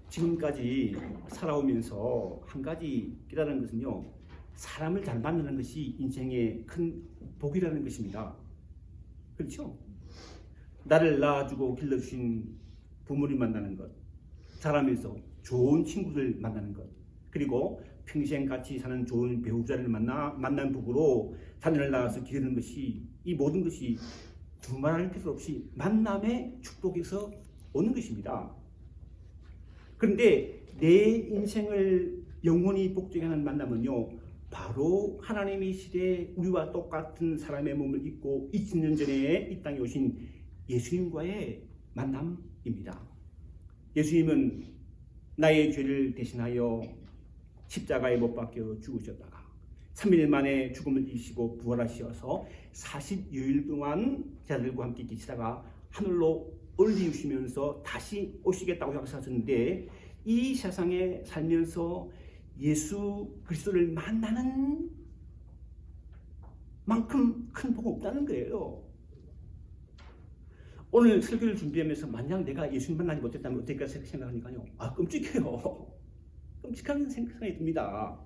지금까지 살아오면서 한 가지 깨달은 것은요, 사람을 잘 만나는 것이 인생의 큰 복이라는 것입니다. 그렇죠? 나를 낳아주고 길러주신 부모를 만나는 것, 자라면서 좋은 친구들 만나는 것, 그리고 평생 같이 사는 좋은 배우자를 만난 부부로 자녀를 낳아서 기르는 것이, 이 모든 것이 두말할 필요 없이 만남의 축복에서 오는 것입니다. 그런데 내 인생을 영원히 복되게 하는 만남은요, 바로 하나님이 시대에 우리와 똑같은 사람의 몸을 입고 2000년 전에 이 땅에 오신 예수님과의 만남입니다. 예수님은 나의 죄를 대신하여 십자가에 못 박혀 죽으셨다가 3일 만에 죽음을 이기시고 부활하셔서 40여일 동안 제자들과 함께 계시다가 하늘로 올리우시면서 다시 오시겠다고 약속하셨는데, 이 세상에 살면서 예수 그리스도를 만나는 만큼 큰 복 없다는 거예요. 오늘 설교를 준비하면서 만약 내가 예수님 만나지 못했다면 어떨까 생각하니까요, 끔찍해요. 끔찍한 생각이 듭니다.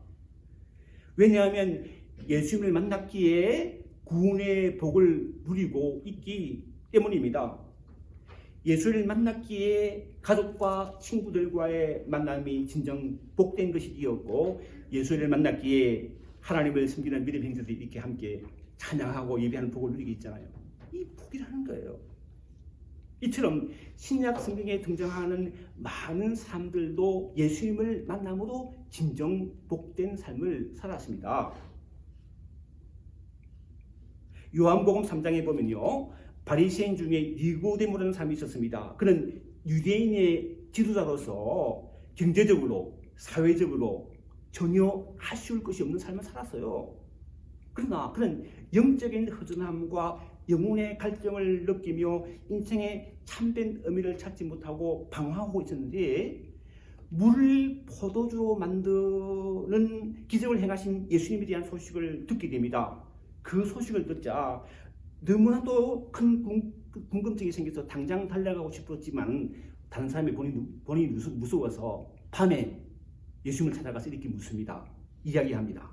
왜냐하면 예수님을 만났기에 구원의 복을 누리고 있기 때문입니다. 예수를 만났기에 가족과 친구들과의 만남이 진정 복된 것이었고, 예수를 만났기에 하나님을 섬기는 믿음 행사들이 이렇게 함께 찬양하고 예배하는 복을 누리게 있잖아요. 이 복이라는 거예요. 이처럼 신약 성경에 등장하는 많은 사람들도 예수님을 만남으로 진정 복된 삶을 살았습니다. 요한복음 3장에 보면요, 바리새인 중에 니고데모라는 사람이 있었습니다. 그는 유대인의 지도자로서 경제적으로, 사회적으로 전혀 아쉬울 것이 없는 삶을 살았어요. 그러나 그는 영적인 허전함과 영혼의 갈증을 느끼며 인생의 참된 의미를 찾지 못하고 방황하고 있었는데, 물을 포도주로 만드는 기적을 행하신 예수님에 대한 소식을 듣게 됩니다. 그 소식을 듣자 너무나도 큰 궁금증이 생겨서 당장 달려가고 싶었지만 다른 사람이 보니 무서워서 밤에 예수님을 찾아가서 이렇게 묻습니다. 이야기합니다.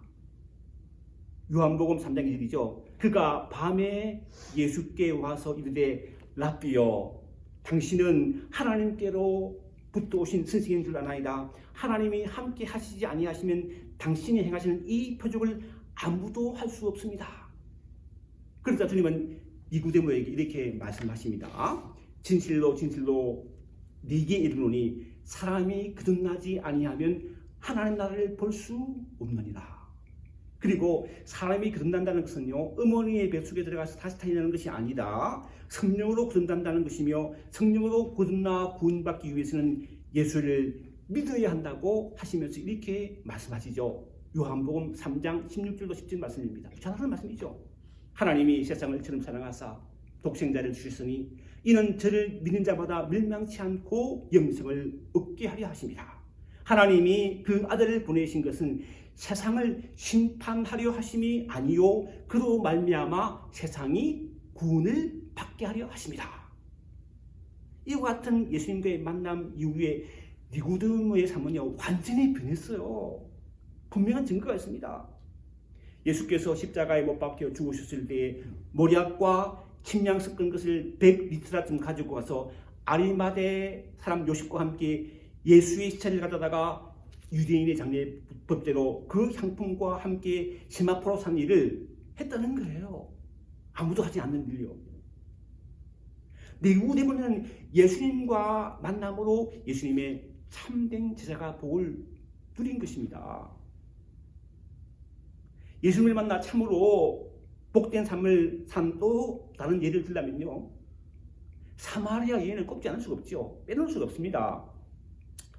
요한복음 3장 1절이죠. 그가 밤에 예수께 와서 이르되, 라삐여, 당신은 하나님께로부터 오신 선생인 줄 아나이다. 하나님이 함께 하시지 아니하시면 당신이 행하시는 이 표적을 아무도 할 수 없습니다. 그러자 주님은 니고데모에게 이렇게 말씀하십니다. 진실로 진실로 네게 이르노니 사람이 거듭나지 아니하면 하나님 나라를 볼 수 없느니라. 그리고 사람이 거듭난다는 것은요, 어머니의 뱃속에 들어가서 다시 태어나는 것이 아니다. 성령으로 거듭난다는 것이며, 성령으로 거듭나 구원받기 위해서는 예수를 믿어야 한다고 하시면서 이렇게 말씀하시죠. 요한복음 3장 16절로 17절 말씀입니다. 잘 아는 말씀이죠. 하나님이 세상을 처럼 사랑하사 독생자를 주셨으니 이는 저를 믿는 자마다 멸망치 않고 영생을 얻게 하려 하십니다. 하나님이 그 아들을 보내신 것은 세상을 심판하려 하심이 아니요 그로 말미암아 세상이 구원을 받게 하려 하십니다. 이와 같은 예수님과의 만남 이후에 니고데모의 삶은요, 완전히 변했어요. 분명한 증거가 있습니다. 예수께서 십자가에 못 박혀 죽으셨을 때에 모략과 침량 섞은 것을 100리터쯤 가지고 가서 아리마대 사람 요셉과 함께 예수의 시체를 가져다가 유대인의 장례법대로 그 향품과 함께 세마포로 산 일을 했다는 거예요. 아무도 하지 않는 일이요. 니고데모는 예수님과 만남으로 예수님의 참된 제자가 복을 누린 것입니다. 예수님을 만나 참으로 복된 삶을 산 또 다른 예를 들자면요, 사마리아 여인을 꼽지 않을 수가 없죠. 빼놓을 수가 없습니다.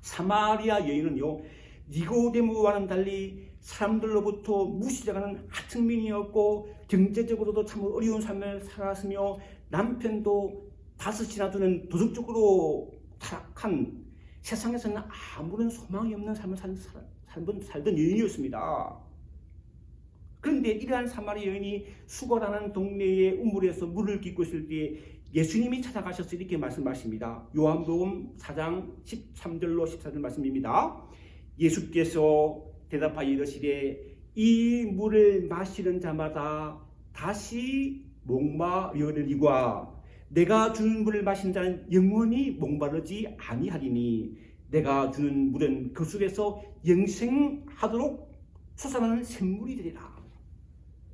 사마리아 여인은요, 니고데모와는 달리 사람들로부터 무시당하는 하층민이었고 경제적으로도 참 어려운 삶을 살았으며 남편도 5이나 두는 도덕적으로 타락한, 세상에서는 아무런 소망이 없는 삶을 살던 여인이었습니다. 그런데 이러한 사마리아 여인이 수고라는 동네의 우물에서 물을 깃고 있을 때에 예수님이 찾아가셔서 이렇게 말씀하십니다. 요한복음 4장 13절로 14절 말씀입니다. 예수께서 대답하여 이르시되 이 물을 마시는 자마다 다시 목마르리과 내가 주는 물을 마시는 자는 영원히 목마르지 아니하리니 내가 주는 물은 그 속에서 영생하도록 솟아나는 샘물이 되리라.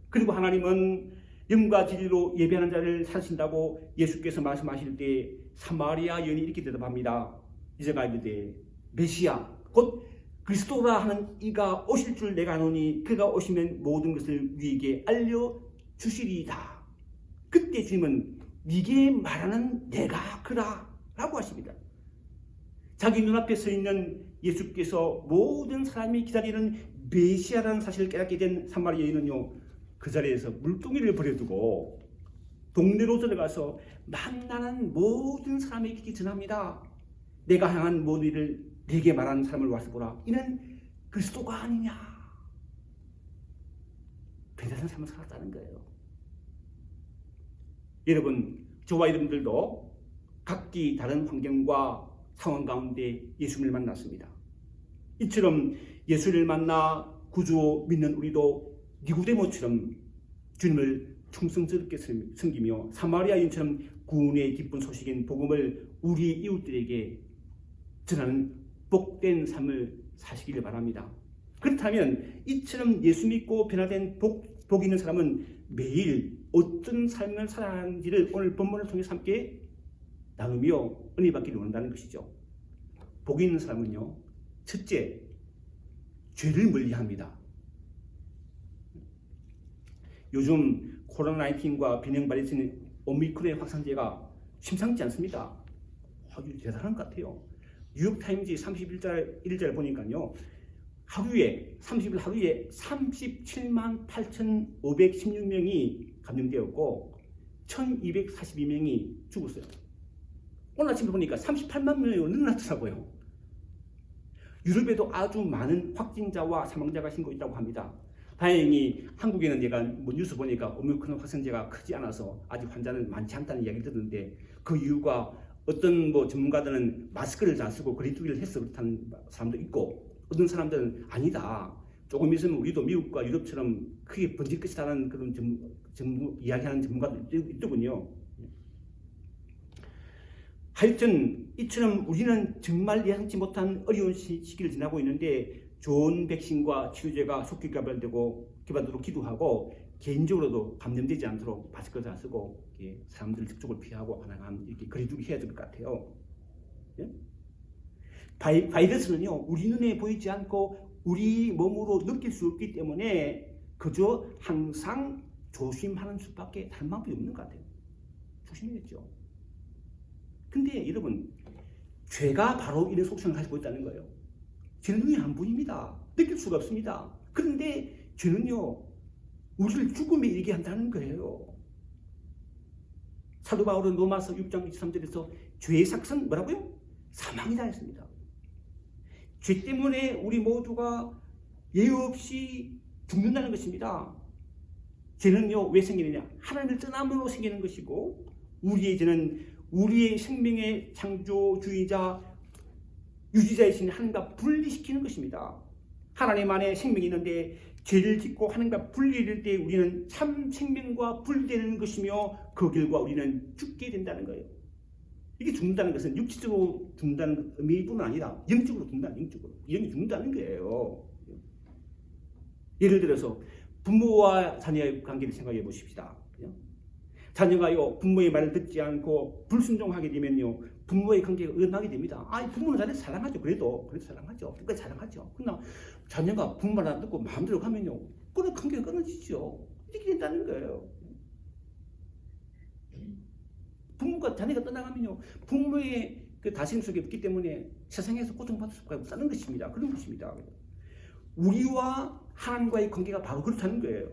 그리고 하나님은 영과 진리로 예배하는 자를 사신다고 예수께서 말씀하실 때 사마리아 여인이 이렇게 대답합니다. 이제가 이르되 메시아 곧 그리스도라 하는 이가 오실 줄 내가 아노니 그가 오시면 모든 것을 우리에게 알려주시리이다. 그때 주님은 네게 말하는 내가 그라 라고 하십니다. 자기 눈앞에 서 있는 예수께서 모든 사람이 기다리는 메시아라는 사실을 깨닫게 된 사마리아 여인은요, 그 자리에서 물동이를 버려두고 동네로 들어가서 만나는 모든 사람에게 전합니다. 내가 향한 모든 일을 내게 말하는 사람을 와서 보라. 이는 그리스도가 아니냐. 괜찮은 삶을 살았다는 거예요. 여러분, 저와 여러분들도 각기 다른 환경과 상황 가운데 예수님을 만났습니다. 이처럼 예수를 만나 구주 믿는 우리도 니고데모처럼 주님을 충성스럽게 섬기며 사마리아인처럼 구원의 기쁜 소식인 복음을 우리 이웃들에게 전하는 복된 삶을 사시기를 바랍니다. 그렇다면 이처럼 예수 믿고 변화된 복 있는 사람은 매일 어떤 삶을 살아가는지를 오늘 본문을 통해서 함께 나누며 은혜 받기를 원한다는 것이죠. 복 있는 사람은요, 첫째, 죄를 멀리합니다. 요즘 코로나19과 변형 바이러스는 오미크론의 확산세가 심상치 않습니다. 아주 대단한 것 같아요. 뉴욕타임즈 31일자를 보니까요, 30일 하루에 37만 8,516명이 감염되었고 1,242명이 죽었어요. 오늘 아침에 보니까 38만 명으로 늘어났더라고요. 유럽에도 아주 많은 확진자와 사망자가 신고있다고 합니다. 다행히 한국에는 제가 뉴스 보니까 오미크론 확산세가 크지 않아서 아직 환자는 많지 않다는 이야기를 듣는데, 그 이유가 어떤 전문가들은 마스크를 잘 쓰고 거리두기를 해서 그렇다는 사람도 있고, 어떤 사람들은 아니다, 조금 있으면 우리도 미국과 유럽처럼 크게 번질 것이라는 그런 이야기하는 전문가도 있더군요. 하여튼 이처럼 우리는 정말 예상치 못한 어려운 시기를 지나고 있는데 좋은 백신과 치료제가 속히 개발되도록 기도하고, 개인적으로도 감염되지 않도록 마스크를 잘 쓰고 사람들 접촉을 피하고 가능한 이렇게 거리두기 해야 될 것 같아요. 예? 바이러스는요, 우리 눈에 보이지 않고 우리 몸으로 느낄 수 없기 때문에 그저 항상 조심하는 수밖에 다른 방법이 없는 것 같아요. 조심해야죠. 근데 여러분, 죄가 바로 이런 속성을 가지고 있다는 거예요. 죄는 눈이 안 보입니다. 느낄 수가 없습니다. 그런데 죄는요, 우리를 죽음에 이르게 한다는 거예요. 사도 바울은 로마서 6장 23절에서 죄의 삭은 뭐라고요? 사망이다 했습니다. 죄 때문에 우리 모두가 예외 없이 죽는다는 것입니다. 죄는요, 왜 생기느냐? 하나님을 떠남으로 생기는 것이고, 우리의 죄는 우리의 생명의 창조주의자 유지자이신 하나님과 분리시키는 것입니다. 하나님 안에 생명이 있는데 죄를 짓고 하나님과 분리될 때 우리는 참 생명과 분리되는 것이며, 그 결과 우리는 죽게 된다는 거예요. 이게 죽는다는 것은 육체적으로 죽는다는 의미뿐만 아니라 영적으로 죽는다는, 영이 죽는다는 거예요. 예를 들어서 부모와 자녀의 관계를 생각해 보십시다. 자녀가요, 부모의 말을 듣지 않고 불순종하게 되면요, 부모의 관계가 어긋나게 됩니다. 부모는 자녀를 사랑하죠. 그래도 사랑하죠. 끝까지 사랑하죠. 그러나 자녀가 부모 말 안 듣고 마음대로 가면요, 그런 관계가 끊어지죠. 이렇게 된다는 거예요. 부모가 자녀가 떠나가면요, 부모의 그 다스림 속에 없기 때문에 세상에서 고통받을 수밖에 없다는 것입니다. 그런 것입니다. 우리와 하나님과의 관계가 바로 그렇다는 거예요.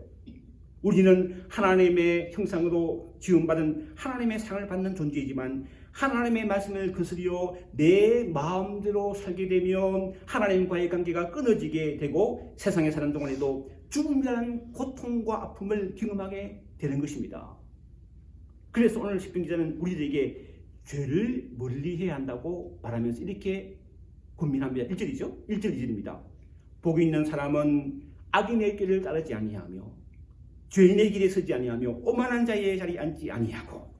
우리는 하나님의 형상으로 지음받은 하나님의 상을 받는 존재이지만, 하나님의 말씀을 거스려 내 마음대로 살게 되면 하나님과의 관계가 끊어지게 되고 세상에 사는 동안에도 죽음이라는 고통과 아픔을 경험하게 되는 것입니다. 그래서 오늘 시편 기자는 우리들에게 죄를 멀리해야 한다고 말하면서 이렇게 권면합니다. 1절이죠. 1절 2절입니다. 복이 있는 사람은 악인의 길을 따르지 아니하며 죄인의 길에 서지 아니하며 오만한 자의 자리에 앉지 아니하고.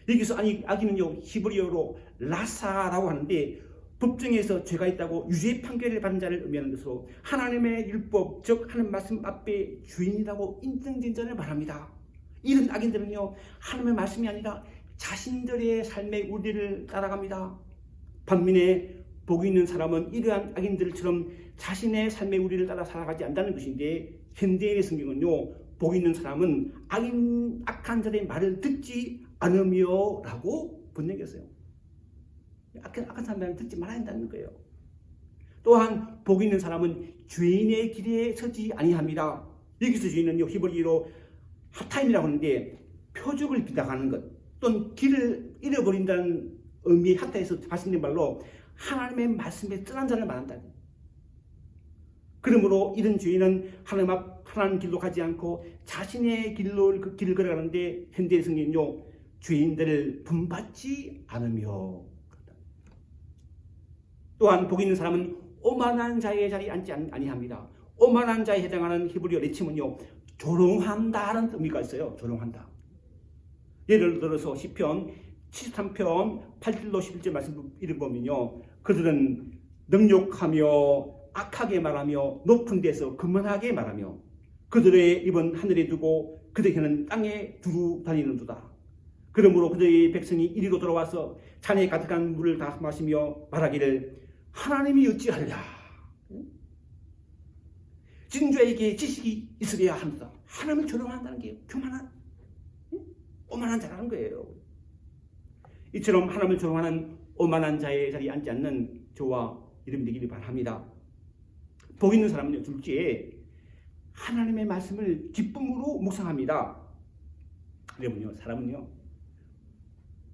여기서 악인은요 히브리어로 라사라고 하는데 법정에서 죄가 있다고 유죄 판결을 받은 자를 의미하는 것으로 하나님의 율법 즉 하는 말씀 앞에 죄인이라고 인정된 자를 말합니다. 이런 악인들은요 하나님의 말씀이 아니라 자신들의 삶의 우리를 따라갑니다. 반면에 복이 있는 사람은 이러한 악인들처럼 자신의 삶의 우리를 따라 살아가지 않는다는 것인데 현대인의 성경은요 복이 있는 사람은 악한 자의 말을 듣지 않으며 라고 번역했어요. 악한 사람을 듣지 말아야 한다는 거예요. 또한 복이 있는 사람은 죄인의 길에 서지 아니합니다. 여기서 죄인은요 히브리어로 하타임이라고 하는데 표적을 빗나가는 것 또는 길을 잃어버린다는 의미의 하타에서 발생된 말로 하나님의 말씀에 떠난 자를 말한다. 그러므로 이런 죄인은 하나님 앞 편한 길로 가지 않고 자신의 길로 그 길을 걸어가는데 현대의 성경은요 죄인들을 분받지 않으며. 또한 복 있는 사람은 오만한 자의 자리에 앉지 아니합니다. 오만한 자에 해당하는 히브리어 레침은요 조롱한다는 의미가 있어요. 조롱한다. 예를 들어서 시편 73편 8절로 11절 말씀 읽어보면요 그들은 능욕하며 악하게 말하며 높은 데서 거만하게 말하며 그들의 입은 하늘에 두고 그들의 혀는 땅에 두루 다니는도다. 그러므로 그들의 백성이 이리로 돌아와서 잔에 가득한 물을 다 마시며 말하기를 하나님이 어찌하랴. 진주에게 지식이 있으려야 합니다. 하나님을 조롱한다는 게 교만한 오만한 자라는 거예요. 이처럼 하나님을 조롱하는 오만한 자의 자리에 앉지 않는 저와 여러분 되기를 바랍니다. 복 있는 사람은요 둘째 하나님의 말씀을 기쁨으로 묵상합니다. 여러분요 사람은요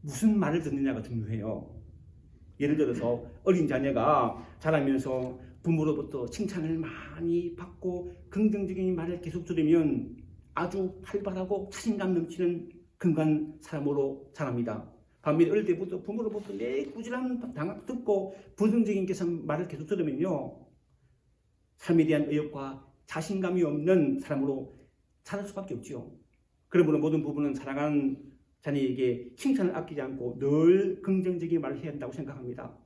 무슨 말을 듣느냐가 중요해요. 예를 들어서 어린 자녀가 자라면서 부모로부터 칭찬을 많이 받고 긍정적인 말을 계속 들으면 아주 활발하고 자신감 넘치는 건강한 사람으로 자랍니다. 반면에 어릴 때부터 부모로부터 내 꾸준한 당학 듣고 부정적인 말을 계속 들으면요 삶에 대한 의욕과 자신감이 없는 사람으로 자랄 수밖에 없죠. 그러므로 모든 부부는 사랑하는 자녀에게 칭찬을 아끼지 않고 늘 긍정적인 말을 해야 한다고 생각합니다.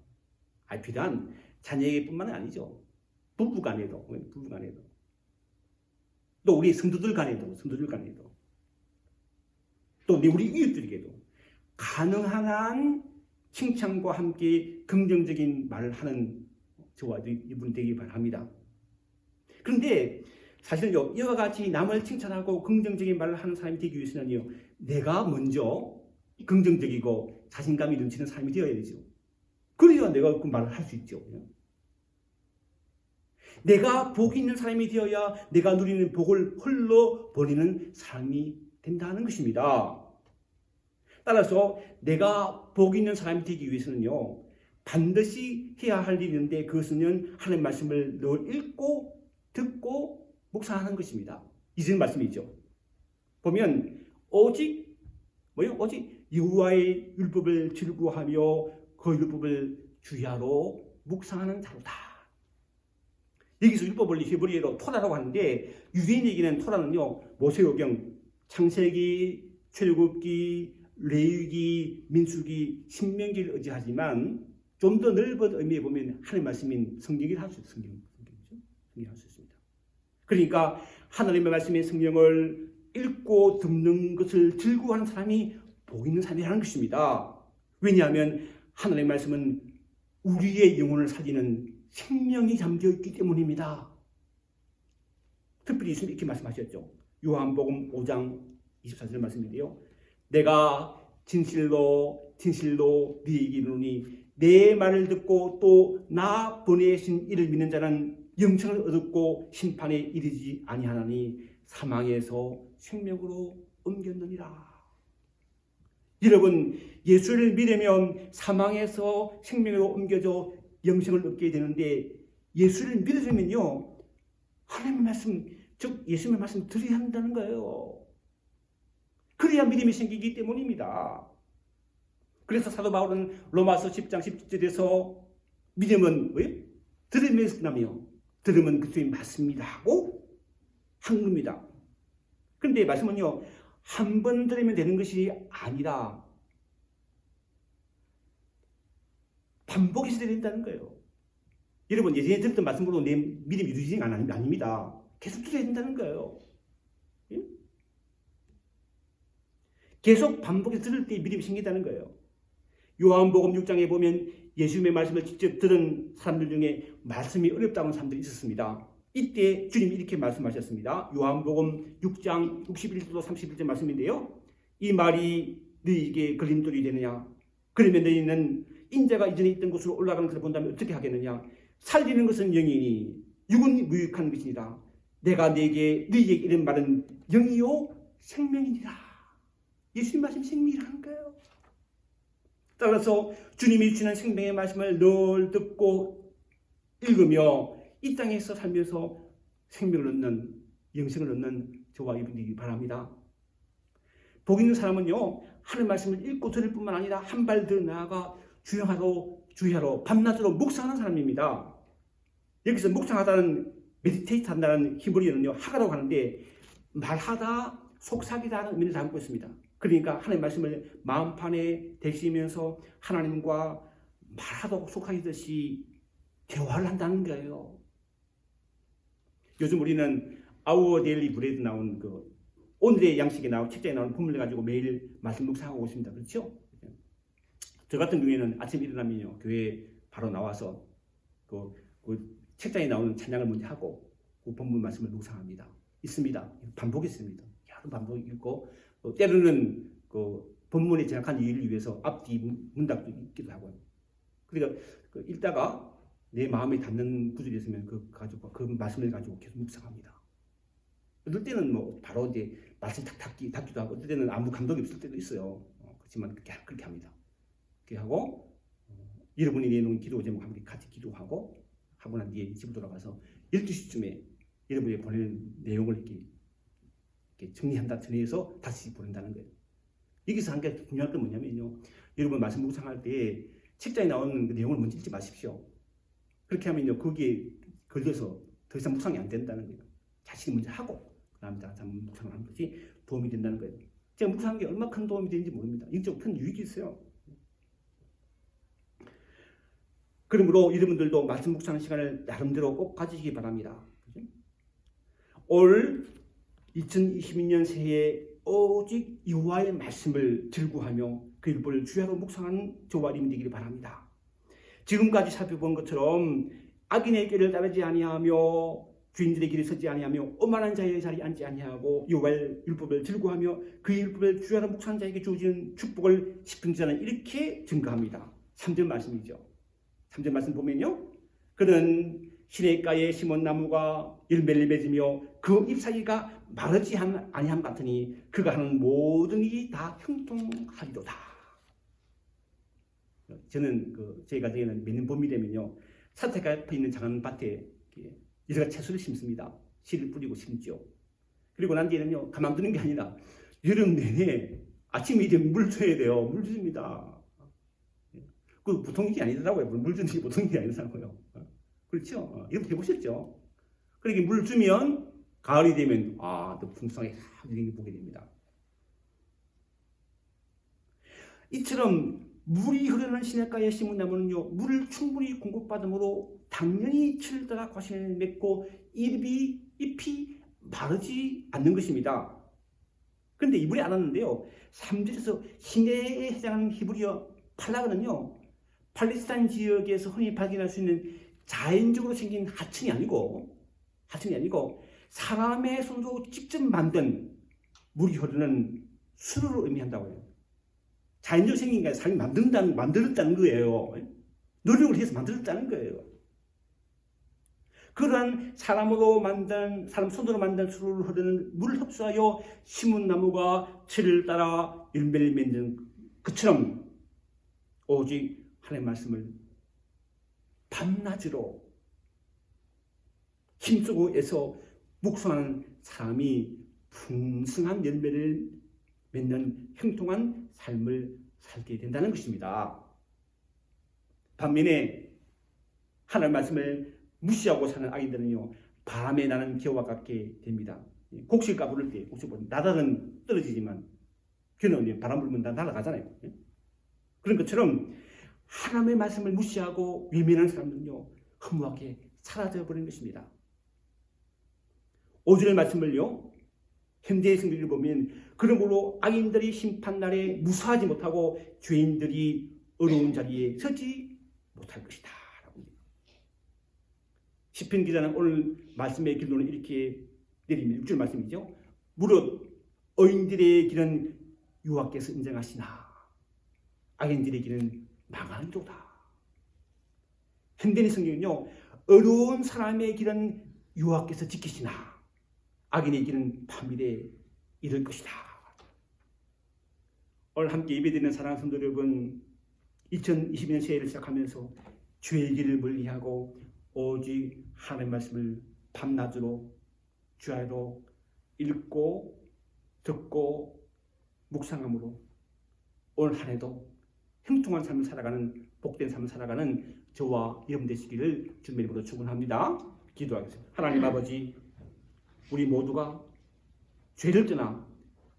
비단 자녀에게뿐만 아니죠. 부부 간에도 또 우리 성도들 간에도 또 우리 이웃들에게도 가능한 한 칭찬과 함께 긍정적인 말을 하는 저와 이분 되기 바랍니다. 그런데 사실은요 이와 같이 남을 칭찬하고 긍정적인 말을 하는 사람이 되기 위해서는요 내가 먼저 긍정적이고 자신감이 넘치는 사람이 되어야 되죠. 그래야 내가 그 말을 할 수 있죠. 내가 복이 있는 사람이 되어야 내가 누리는 복을 흘러버리는 사람이 된다는 것입니다. 따라서 내가 복이 있는 사람이 되기 위해서는요 반드시 해야 할 일이 있는데 그것은 하나님의 말씀을 늘 읽고 듣고 묵상하는 것입니다. 이전 말씀이죠. 보면 오직 여호와의 율법을 즐거워하며 그 율법을 주야로 묵상하는 자로다. 여기서 율법을 히브리어로 토라라고 하는데 유대인에게는 토라는요 모세오경, 창세기, 출애굽기, 레위기, 민수기, 신명기를 의지하지만 좀 더 넓은 의미에 보면 하나님의 말씀인 성경을 할 수 있습니다. 성경을 할 수 있습니다. 그러니까 하나님의 말씀인 성경을 읽고 듣는 것을 즐거워하는 사람이 복 있는 사람이라는 것입니다. 왜냐하면 하나님의 말씀은 우리의 영혼을 살리는 생명이 잠겨 있기 때문입니다. 특별히 예수님이 이렇게 말씀하셨죠. 요한복음 5장 24절 말씀인데요. 내가 진실로 네게 이르노니 내 말을 듣고 또 나 보내신 이를 믿는 자는 영생을 얻었고 심판에 이르지 아니하나니 사망에서 생명으로 옮겼느니라. 여러분 예수를 믿으면 사망에서 생명으로 옮겨져 영생을 얻게 되는데 예수를 믿으면요 하나님의 말씀 즉 예수님의 말씀 들어야 한다는 거예요. 그래야 믿음이 생기기 때문입니다. 그래서 사도 바울은 로마서 10장 17절에서 믿음은 왜? 들음에서 나며 들음은 그리스도의 맞습니다 하고 한 겁니다. 그런데 말씀은요, 한 번 들으면 되는 것이 아니라 반복이 있어야 된다는 거예요. 여러분, 예전에 들었던 말씀으로 내 믿음이 이루어지는 게 아닙니다. 계속 들어야 된다는 거예요. 예? 계속 반복해서 들을 때 믿음이 생긴다는 거예요. 요한복음 6장에 보면 예수님의 말씀을 직접 들은 사람들 중에 말씀이 어렵다는 사람들이 있었습니다. 이때 주님이 이렇게 말씀하셨습니다. 요한복음 6장 61절 31절 말씀인데요. 이 말이 너희에게 걸림돌이 되느냐? 그러면 너희는 인자가 이전에 있던 곳으로 올라가는 것을 본다면 어떻게 하겠느냐? 살리는 것은 영이니 육은 무익한 것이니라. 내가 너희에게 이런 말은 영이요 생명이니라. 예수님 말씀 생명이라는 거예요. 따라서 주님이 주시는 생명의 말씀을 늘 듣고 읽으며 이 땅에서 살면서 생명을 얻는, 영생을 얻는 저와 여러분들이 바랍니다. 복 있는 사람은요, 하나님 말씀을 읽고 들을 뿐만 아니라 한 발 더 나아가 주의하러 밤낮으로 묵상하는 사람입니다. 여기서 묵상하다는, 메디테이트 한다는 히브리어는요, 하가라고 하는데 말하다, 속삭이다는 의미를 담고 있습니다. 그러니까 하나님 말씀을 마음판에 대시면서 하나님과 말하다 속삭이듯이 대화를 한다는 거예요. 요즘 우리는 아워 데일리 브레드 나온 그 오늘의 양식에 나온 책자에 나온 본문을 가지고 매일 말씀 묵상하고 있습니다. 그렇죠? 저 같은 경우에는 아침 일어나면요, 교회에 바로 나와서 그 책자에 나오는 찬양을 먼저 하고 그 본문 말씀을 묵상합니다. 있습니다. 반복했습니다. 여러 반복 읽고 때로는 그 본문에 정확한 이해를 위해서 앞뒤 문답도 읽기도 하고요. 그러니까 읽다가 내 마음에 닿는 구절이 있으면 그 말씀을 가지고 계속 묵상합니다. 어떨 때는 뭐 바로 이제 말씀 탁 닫기도 하고, 어떨 때는 아무 감동이 없을 때도 있어요. 그렇지만 그렇게 합니다. 그렇게 하고 여러분이 내놓은 기도 제목 함께 같이 기도하고 하고 난 뒤에 집으로 돌아가서 12시쯤에 여러분이 보내는 내용을 이렇게 정리해서 다시 보낸다는 거예요. 여기서 한 게 중요한 건 뭐냐면요, 여러분 말씀 묵상할 때 책자에 나오는 그 내용을 먼저 읽지 마십시오. 그렇게 하면요, 거기에 걸려서 더 이상 묵상이 안 된다는 거예요. 자신이 먼저 하고 그 다음에 묵상을 하는 것이 도움이 된다는 거예요. 제가 묵상한 게 얼마나 큰 도움이 되는지 모릅니다. 영적 큰 유익이 있어요. 그러므로 여러분들도 말씀 묵상하는 시간을 나름대로 꼭 가지시기 바랍니다. 올 2022년 새해에 오직 여호와의 말씀을 즐구하며 그 율법을 주야로 묵상하는 저와 여러분 되기를 바랍니다. 지금까지 살펴본 것처럼 악인의 길을 따르지 아니하며 주인들의 길을 서지 아니하며 오만한 자의 자리에 앉지 아니하고 여호와의 율법을 즐거워하며 그 율법을 주야로 묵상하는 자에게 주어지는 축복을 10등자는 이렇게 증거합니다. 3절 말씀이죠. 3절 말씀 보면요, 그는 시냇가에 심은 나무가 열매를 맺으며 그 잎사귀가 마르지 아니함 같으니 그가 하는 모든 일이 다 형통하리로다. 저는 저희 가정에는 매년 봄이 되면요, 산책 앞에 있는 작은 밭에 여러 가지 채소를 심습니다. 씨를 뿌리고 심죠. 그리고 난 뒤에는요, 가만 두는 게 아니라 여름 내내 아침에 이제 물 줘야 돼요. 물 줍니다. 그 보통 일이 아니더라고요. 물 주는 게 보통 일이 아니더라고요. 그렇죠? 이렇게 해보셨죠? 그렇게 물 주면 가을이 되면 또 풍성하게 이렇게 보게 됩니다. 이처럼 물이 흐르는 시냇가에 심은 나무는요, 물을 충분히 공급받음으로 당연히 철을 따라 과실을 맺고 잎이 마르지 않는 것입니다. 그런데 이분이 알았는데요, 3절에서 시내에 해당하는 히브리어 팔락은요, 팔레스타인 지역에서 흔히 발견할 수 있는 자연적으로 생긴 하천이 아니고 사람의 손으로 직접 만든 물이 흐르는 수로를 의미한다고 해요. 자연적으로 생긴 게 아니라 사람이 만들었다는 거예요. 노력을 해서 만들었다는 거예요. 그러한 사람 손으로 만든 수로를 흐르는 물을 흡수하여 심은 나무가 철을 따라 열매를 맺는 것처럼 오직 하나님의 말씀을 밤낮으로 힘쓰고 애써 묵상하는 사람이 풍성한 열매를 맺는 형통한 삶을 살게 된다는 것입니다. 반면에 하나님의 말씀을 무시하고 사는 아이들은요, 바람에 나는 기어와 같게 됩니다. 곡식 까부를 때 곡식 나다는 떨어지지만 귀는 바람 불면 다 날아가잖아요. 그런 것처럼 하나님의 말씀을 무시하고 외면하는 사람들은요, 허무하게 사라져 버리는 것입니다. 5절의 말씀을요, 현대의 성경을 보면 그러므로 악인들이 심판날에 무사하지 못하고 죄인들이 어려운 자리에 서지 못할 것이다 라고 합니다. 시편 기자는 오늘 말씀의 결론을 이렇게 내립니다. 6절 말씀이죠. 무릇 의인들의 길은 여호와께서 인정하시나 악인들의 길은 망하는도다. 현대의 성경은요, 어려운 사람의 길은 여호와께서 지키시나 악인의 길은 파멸에 이를 것이다. 오늘 함께 예배드리는 사랑하는 성도 여러분, 2020년 새해를 시작하면서 죄의 길을 멀리하고 오직 하나님의 말씀을 밤낮으로 주야로 읽고 듣고 묵상함으로 오늘 한 해도 형통한 삶을 살아가는, 복된 삶을 살아가는 저와 여러분 되시기를 주님의 이름으로 축원합니다. 기도하겠습니다. 하나님 아버지, 우리 모두가 죄를 떠나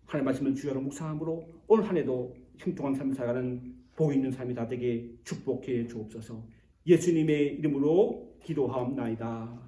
하나님의 말씀을 주야로 묵상함으로 오늘 한 해도 형통한 삶을 살아가는 복 있는 삶이 다 되게 축복해 주옵소서. 예수님의 이름으로 기도하옵나이다.